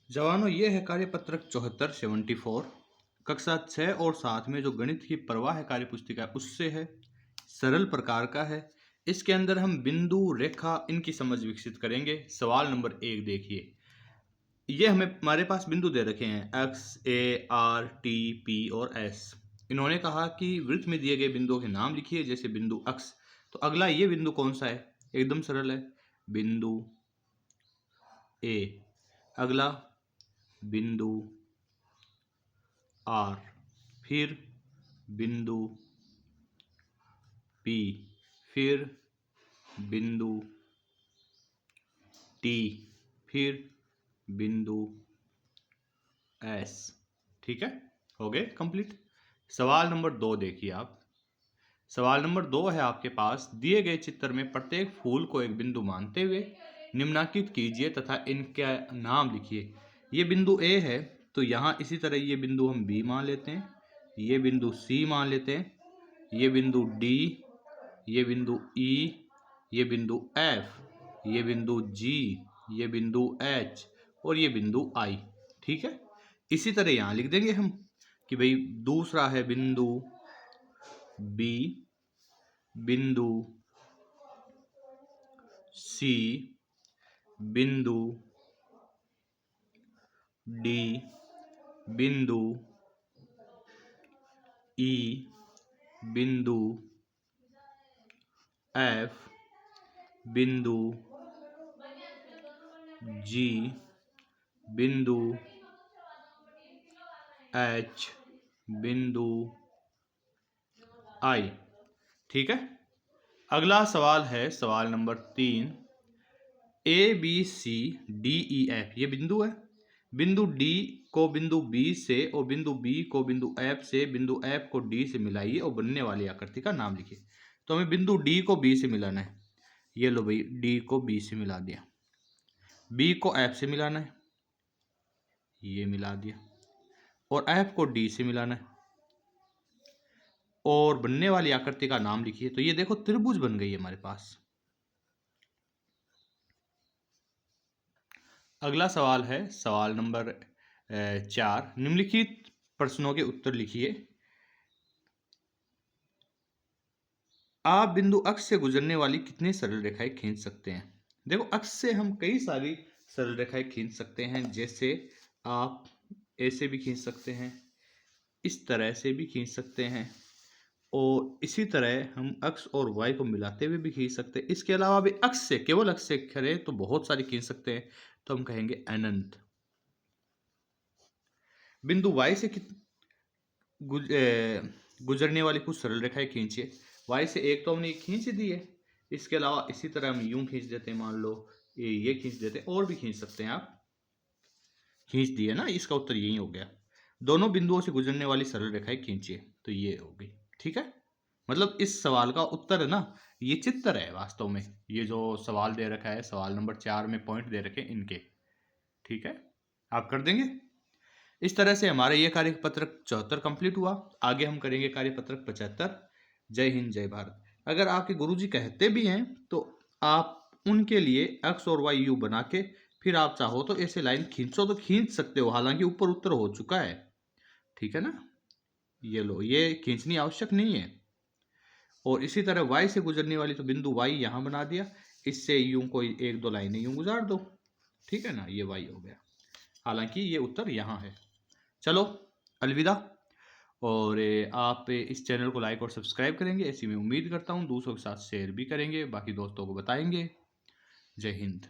जवानों, ये है कार्यपत्रक 74 कक्षा 6 और 7 में जो गणित की प्रवाह है कार्य पुस्तिका उससे है, सरल प्रकार का है। इसके अंदर हम बिंदु रेखा इनकी समझ विकसित करेंगे। सवाल नंबर 1 देखिए, ये हमारे पास बिंदु दे रखे हैं x, a, r, t, p और s। इन्होंने कहा कि वृत्त में दिए गए बिंदुओं के नाम लिखिए, जैसे बिंदु x। तो अगला ये बिंदु कौन सा है? एकदम सरल है, बिंदु a। अगला बिंदु R, फिर बिंदु P, फिर बिंदु T, फिर बिंदु S। ठीक है, हो गए कंप्लीट। सवाल नंबर 2 देखिए आप। सवाल नंबर 2 है आपके पास, दिए गए चित्र में प्रत्येक फूल को एक बिंदु मानते हुए निम्नांकित कीजिए तथा इनका नाम लिखिए। ये बिंदु A है, तो यहाँ इसी तरह ये बिंदु हम B मान लेते हैं, ये बिंदु C मान लेते हैं, ये बिंदु D, ये बिंदु E, ये बिंदु F, ये बिंदु G, ये बिंदु H और ये बिंदु I। ठीक है, इसी तरह यहाँ लिख देंगे हम कि भाई दूसरा है बिंदु B, बिंदु C, बिंदु D, बिंदु E, बिंदु F, बिंदु G, बिंदु H, बिंदु I। ठीक है, अगला सवाल है सवाल नंबर 3। ABCDEF ये बिंदु है। बिंदु D को बिंदु B से और बिंदु B को बिंदु F से, बिंदु F को D से मिलाइए और बनने वाली आकृति का नाम लिखिए। तो हमें बिंदु D को B से मिलाना है। ये लो भाई, D को B से मिला दिया, B को F से मिलाना है, ये मिला दिया, और F को D से मिलाना है और बनने वाली आकृति का नाम लिखिए। तो ये देखो त्रिभुज बन गई है हमारे पास। अगला सवाल है सवाल नंबर 4। निम्नलिखित प्रश्नों के उत्तर लिखिए। आप बिंदु अक्ष से गुजरने वाली कितनी सरल रेखाएं खींच सकते हैं? देखो, अक्ष से हम कई सारी सरल रेखाएं खींच सकते हैं। जैसे आप ऐसे भी खींच सकते हैं, इस तरह से भी खींच सकते हैं, और इसी तरह हम अक्ष और वाई को मिलाते हुए भी खींच सकते हैं। इसके अलावा भी अक्ष से, केवल अक्ष से करें तो बहुत सारी खींच सकते हैं, तो हम कहेंगे अनंत। बिंदु वाई से गुजरने वाली कुछ सरल रेखाएं खींचिए। वाई से एक तो हमने खींच दी है, इसके अलावा इसी तरह हम यूं खींच देते हैं, मान लो ये खींच देते हैं, और भी खींच सकते हैं। आप खींच दिए ना, इसका उत्तर यही हो गया। दोनों बिंदुओं से गुजरने वाली सरल रेखाएं खींचिए, तो ये हो गई। ठीक है, मतलब इस सवाल का उत्तर है ना, ये चित्र है वास्तव में। ये जो सवाल दे रखा है, सवाल नंबर 4 में पॉइंट दे रखे इनके। ठीक है, आप कर देंगे। इस तरह से हमारा ये कार्यपत्रक 74 कंप्लीट हुआ। आगे हम करेंगे कार्यपत्रक 75। जय हिंद, जय भारत। अगर आपके गुरुजी कहते भी हैं तो आप उनके लिए एक्स और वाई यू बना के, फिर आप चाहो तो ऐसे लाइन खींचो तो खींच सकते हो, हालांकि ऊपर उत्तर हो चुका है। ठीक है ना, ये लो, ये खींचनी आवश्यक नहीं है। और इसी तरह वाई से गुजरने वाली तो बिंदु वाई यहां बना दिया, इससे यूं कोई एक दो लाइनें यूं गुजार दो। ठीक है ना, ये वाई हो गया, हालांकि ये उत्तर यहाँ है। चलो, अलविदा। और आप इस चैनल को लाइक और सब्सक्राइब करेंगे ऐसी मैं उम्मीद करता हूँ। दूसरों के साथ शेयर भी करेंगे, बाकी दोस्तों को बताएंगे। जय हिंद।